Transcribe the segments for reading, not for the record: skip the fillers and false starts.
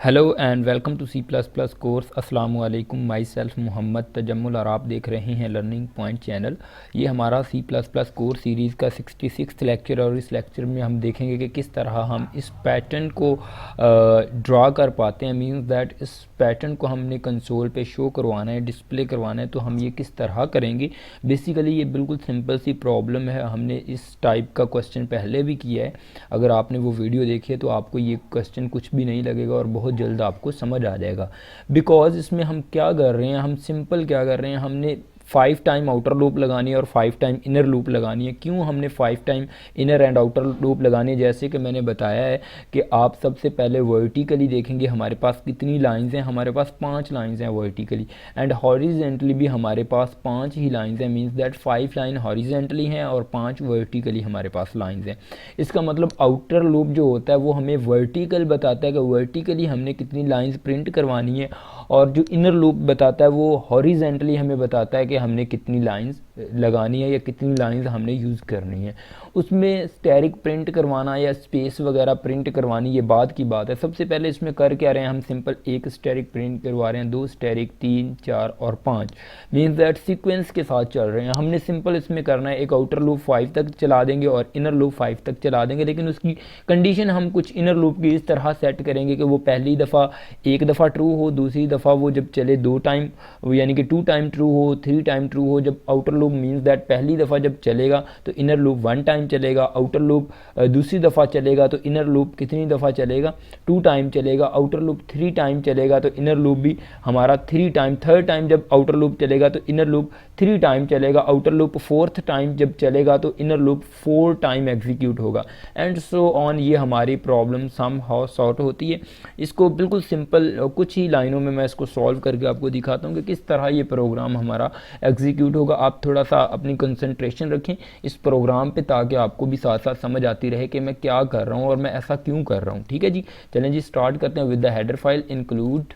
Hello and welcome to C plus plus course. अस्सलाम वालेकुम, my self Mohammad Tajammul और आप देख रहे हैं लर्निंग पॉइंट चैनल। ये हमारा C plus plus course series का 66 लेक्चर और इस लेक्चर में हम देखेंगे कि किस तरह हम इस पैटर्न को ड्रा कर पाते हैं। मींस दैट इस पैटर्न को हमने कंसोल पे शो करवाना है, डिस्प्ले करवाना है, तो हम ये किस तरह करेंगे। बेसिकली ये बिल्कुल सिंपल सी प्रॉब्लम है। हमने इस टाइप का क्वेश्चन पहले भी किया है। अगर आपने वो वीडियो देखी है तो आपको ये क्वेश्चन कुछ भी नहीं लगेगा और बहुत जल्द आपको समझ आ जाएगा। बिकॉज इसमें हम क्या कर रहे हैं, हम सिंपल क्या कर रहे हैं, हमने 5 टाइम आउटर लूप लगानी है और 5 टाइम इनर लूप लगानी है। क्यों हमने 5 time inner and outer loop लगानी है? जैसे कि मैंने बताया है कि आप सबसे पहले वर्टिकली देखेंगे हमारे पास कितनी लाइंस हैं। हमारे पास 5 लाइंस हैं वर्टिकली, एंड हॉरिजेंटली भी हमारे पास 5 ही लाइंस हैं। मींस दैट 5 लाइन हॉरिजेंटली हैं और 5 वर्टिकली हमारे पास लाइंस हैं। इसका मतलब आउटर लूप जो होता है वो हमें वर्टिकल बताता है कि वर्टिकली हमने कितनी लाइंस प्रिंट करवानी है, और जो इनर लूप बताता है वो हॉरिजेंटली हमें बताता है कि हमने कितनी लाइंस लगानी है या कितनी लाइंस हमने यूज़ करनी है। उसमें स्टैरिक प्रिंट करवाना या स्पेस वगैरह प्रिंट करवानी ये बात की बात है। सबसे पहले इसमें कर क्या रहे हैं, हम सिंपल एक स्टैरिक प्रिंट करवा रहे हैं, 2 स्टैरिक, 3, 4 और 5। मीन्स दैट सीक्वेंस के साथ चल रहे हैं। हमने सिंपल इसमें करना है, एक आउटर लूप 5 तक चला देंगे और इनर लूप 5 तक चला देंगे, लेकिन उसकी कंडीशन हम कुछ इनर लूप की इस तरह सेट करेंगे कि वो पहली दफ़ा एक दफ़ा ट्रू हो, दूसरी दफ़ा वो जब चले 2 टाइम यानी कि 2 टाइम ट्रू हो, 3 टाइम ट्रू हो। जब आउटर लूप मीन्स दैट पहली दफ़ा जब चलेगा तो इनर लूप 1 टाइम चलेगा, आउटर लूप दूसरी दफ़ा चलेगा तो इनर लूप कितनी दफ़ा चलेगा, 2 टाइम चलेगा, आउटर लूप 3 टाइम चलेगा तो इनर लूप भी हमारा 3 टाइम, थर्ड टाइम जब आउटर लूप चलेगा तो इनर लूप 3 टाइम चलेगा, आउटर लूप 4th टाइम जब चलेगा तो इनर लूप 4 टाइम एग्जीक्यूट होगा, एंड सो ऑन। ये हमारी प्रॉब्लम सम हाउ सॉर्ट होती है। इसको बिल्कुल सिंपल कुछ ही लाइनों में मैं इसको सॉल्व करके आपको दिखाता हूँ कि किस तरह ये प्रोग्राम हमारा एग्जीक्यूट होगा। आप थोड़ा सा अपनी कंसंट्रेशन रखें इस प्रोग्राम पे, ताकि आपको भी साथ साथ समझ आती रहे कि मैं क्या कर रहा हूँ और मैं ऐसा क्यों कर रहा हूँ। ठीक है जी, चलें जी स्टार्ट करते हैं with the header file. Include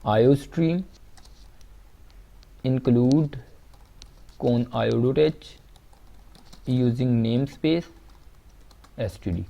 iostream, include con io.h using namespace std।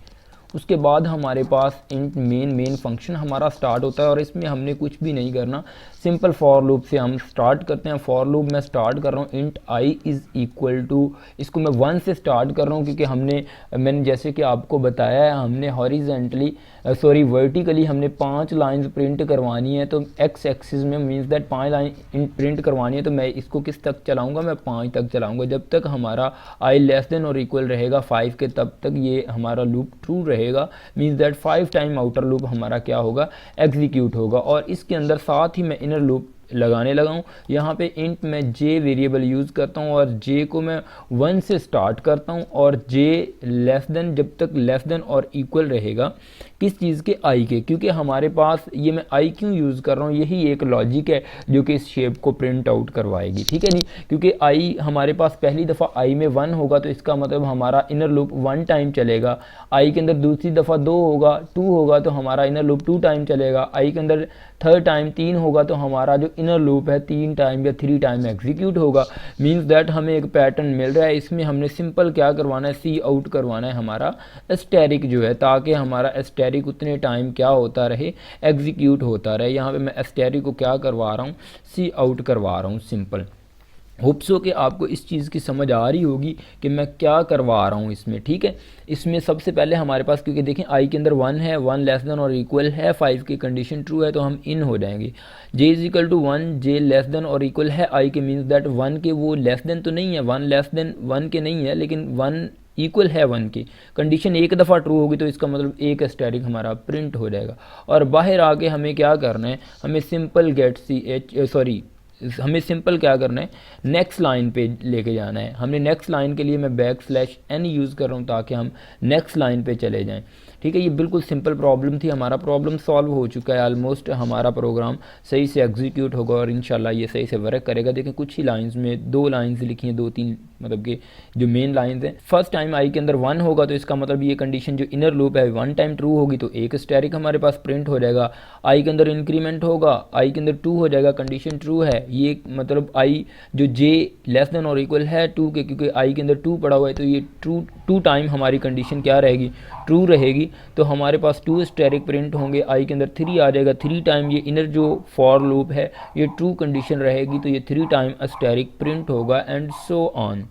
उसके बाद हमारे पास इंट मेन फंक्शन हमारा स्टार्ट होता है और इसमें हमने कुछ भी नहीं करना। सिंपल फॉर लूप से हम स्टार्ट करते हैं। फॉर लूप मैं स्टार्ट कर रहा हूँ int I is equal to, इसको मैं 1 से स्टार्ट कर रहा हूँ क्योंकि मैंने जैसे कि आपको बताया है हमने हॉरिजेंटली वर्टिकली हमने 5 लाइंस प्रिंट करवानी है। तो एक्स एक्सिस में मींस दैट 5 लाइन प्रिंट करवानी है, तो मैं इसको किस तक चलाऊँगा, मैं 5 तक चलाऊँगा। जब तक हमारा आई लेस देन और इक्वल रहेगा 5 के तब तक ये हमारा लूप ट्रू रहेगा। Means that 5 time outer loop हमारा क्या होगा, एग्जीक्यूट होगा। और इसके अंदर साथ ही मैं इनर लूप लगाने लगा हूँ। यहाँ पे इंट मैं जे वेरिएबल यूज़ करता हूँ और जे को मैं 1 से स्टार्ट करता हूँ और जे लेस देन, जब तक लेस देन और इक्वल रहेगा किस चीज़ के, आई के। क्योंकि हमारे पास ये मैं आई क्यों यूज़ कर रहा हूँ, यही एक लॉजिक है जो कि इस शेप को प्रिंट आउट करवाएगी। ठीक है जी, क्योंकि आई हमारे पास पहली दफ़ा आई में 1 होगा तो इसका मतलब हमारा इनर लूप 1 टाइम चलेगा। आई के अंदर दूसरी दफ़ा 2 होगा, 2 होगा तो हमारा इनर लूप 2 टाइम चलेगा। आई के अंदर थर्ड टाइम 3 होगा तो हमारा जो इनर लूप है 3 टाइम या 3 टाइम एग्जीक्यूट होगा। मींस दैट हमें एक पैटर्न मिल रहा है। इसमें हमने सिंपल क्या करवाना है, सी आउट करवाना है हमारा एस्टेरिक जो है, ताकि हमारा एस्टेरिक उतने टाइम क्या होता रहे, एग्जीक्यूट होता रहे। यहाँ पे मैं एस्टेरिक को क्या करवा रहा हूँ, सी आउट करवा रहा हूँ सिंपल। होप सो कि आपको इस चीज़ की समझ आ रही होगी कि मैं क्या करवा रहा हूँ इसमें। ठीक है, इसमें सबसे पहले हमारे पास, क्योंकि देखें आई के अंदर 1 है, 1 लेस देन और इक्वल है 5 की कंडीशन ट्रू है तो हम इन हो जाएंगे। J is equal to 1, J less than और इक्वल है आई के, मीन्स दैट 1 के वो लेस देन तो नहीं है, 1 लेस देन 1 के नहीं है, लेकिन 1 इक्वल है 1 की। कंडीशन एक दफ़ा ट्रू होगी तो इसका मतलब एक स्टैटिक हमारा प्रिंट हो जाएगा। और बाहर आके हमें क्या करना है, हमें सिंपल हमें सिंपल क्या करना है, नेक्स्ट लाइन पे लेके जाना है। हमने नेक्स्ट लाइन के लिए मैं \n यूज़ कर रहा हूँ ताकि हम नेक्स्ट लाइन पे चले जाएं। ठीक है, ये बिल्कुल सिंपल प्रॉब्लम थी। हमारा प्रॉब्लम सॉल्व हो चुका है ऑलमोस्ट। हमारा प्रोग्राम सही से एग्जीक्यूट होगा और इंशाल्लाह ये सही से वर्क करेगा। देखें कुछ ही लाइंस में 2 लाइंस लिखी हैं, 2-3 मतलब कि जो मेन लाइंस हैं। फर्स्ट टाइम आई के अंदर 1 होगा तो इसका मतलब ये कंडीशन जो इनर लूप है 1 टाइम ट्रू होगी तो एक स्टैरिक हमारे पास प्रिंट हो जाएगा। आई के अंदर इंक्रीमेंट होगा, आई के अंदर 2 हो जाएगा, कंडीशन ट्रू है। ये मतलब आई जो जे लेस देन और इक्वल है 2 के, क्योंकि आई के अंदर 2 पड़ा हुआ है तो ये 2 टाइम हमारी कंडीशन क्या रहेगी, ट्रू रहेगी। होगी तो हमारे पास 2 स्टैटिक प्रिंट होंगे, आई के अंदर 3 आ जाएगा, 3 टाइम ये इनर जो फॉर लूप है ये ट्रू कंडीशन रहेगी तो ये 3 टाइम स्टैटिक प्रिंट होगा and so on.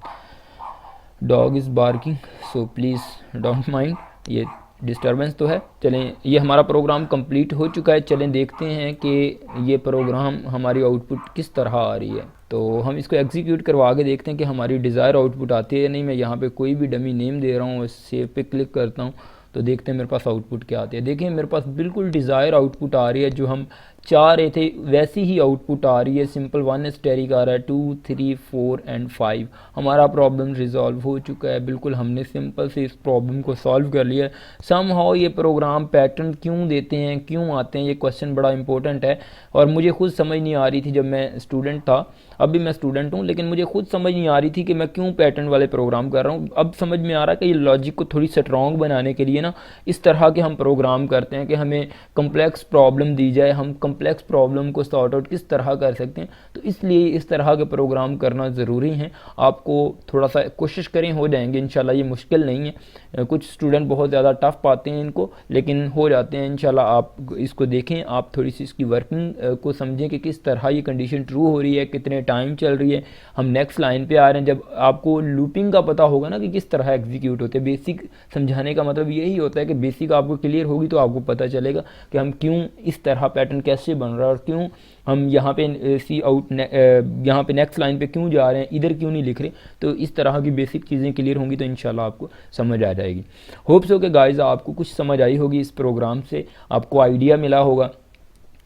Dog is barking so please don't mind, ये डिस्टर्बेंस तो है। चलें, ये हमारा प्रोग्राम कंप्लीट हो चुका है। चलें देखते हैं कि ये प्रोग्राम हमारी आउटपुट किस तरह आ रही है। तो हम इसको एग्जीक्यूट करवा के देखते हैं कि हमारी डिज़ायर आउटपुट आती है या नहीं। मैं यहाँ पे कोई भी डमी नेम दे रहा हूँ, सेव पे क्लिक करता हूँ तो देखते हैं मेरे पास आउटपुट क्या आती है। देखिए मेरे पास बिल्कुल डिज़ायर आउटपुट आ रही है, जो हम चाह रहे थे वैसी ही आउटपुट आ रही है। सिंपल 1 स्टैटिक आ रहा है, 2 3 4 एंड 5। हमारा प्रॉब्लम रिजॉल्व हो चुका है, बिल्कुल हमने सिंपल से इस प्रॉब्लम को सॉल्व कर लिया है। समहाउ ये प्रोग्राम पैटर्न क्यों देते हैं, क्यों आते हैं, ये क्वेश्चन बड़ा इंपॉर्टेंट है और मुझे खुद समझ नहीं आ रही थी जब मैं स्टूडेंट था। अभी मैं स्टूडेंट हूँ लेकिन मुझे खुद समझ नहीं आ रही थी कि मैं क्यों पैटर्न वाले प्रोग्राम कर रहा हूँ। अब समझ में आ रहा है कि ये लॉजिक को थोड़ी स्ट्रॉन्ग बनाने के लिए ना इस तरह के हम प्रोग्राम करते हैं कि हमें कम्प्लेक्स प्रॉब्लम दी जाए, हम कम्प्लेक्स प्रॉब्लम को सॉर्ट आउट किस तरह कर सकते हैं। तो इसलिए इस तरह के प्रोग्राम करना ज़रूरी है। आपको थोड़ा सा कोशिश करें, हो जाएंगे इंशाल्लाह। ये मुश्किल नहीं है, कुछ स्टूडेंट बहुत ज़्यादा टफ पाते हैं इनको, लेकिन हो जाते हैं इंशाल्लाह। आप इसको देखें, आप थोड़ी सी इसकी वर्किंग को समझें कि किस तरह ये कंडीशन ट्रू हो रही है, कितने टाइम चल रही है। हम नेक्स्ट लाइन पे आ रहे हैं। जब आपको लूपिंग का पता होगा ना कि किस तरह एग्जीक्यूट होते हैं, बेसिक समझाने का मतलब यही होता है कि बेसिक आपको क्लियर होगी तो आपको पता चलेगा कि हम क्यों इस तरह पैटर्न कैसे बन रहा है और क्यों हम यहाँ पे सी आउट यहाँ पे नेक्स्ट लाइन पे क्यों जा रहे हैं, इधर क्यों नहीं लिख रहे। तो इस तरह की बेसिक चीज़ें क्लियर होंगी तो इंशाल्लाह आपको समझ आ जाएगी। होप्स हो कि गाइस आपको कुछ समझ आई होगी इस प्रोग्राम से, आपको आइडिया मिला होगा।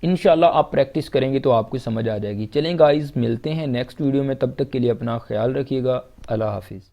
इंशाल्लाह आप प्रैक्टिस करेंगे तो आपको समझ आ जाएगी। चलें गाइस, मिलते हैं नेक्स्ट वीडियो में, तब तक के लिए अपना ख्याल रखिएगा। अल्लाह हाफिज़।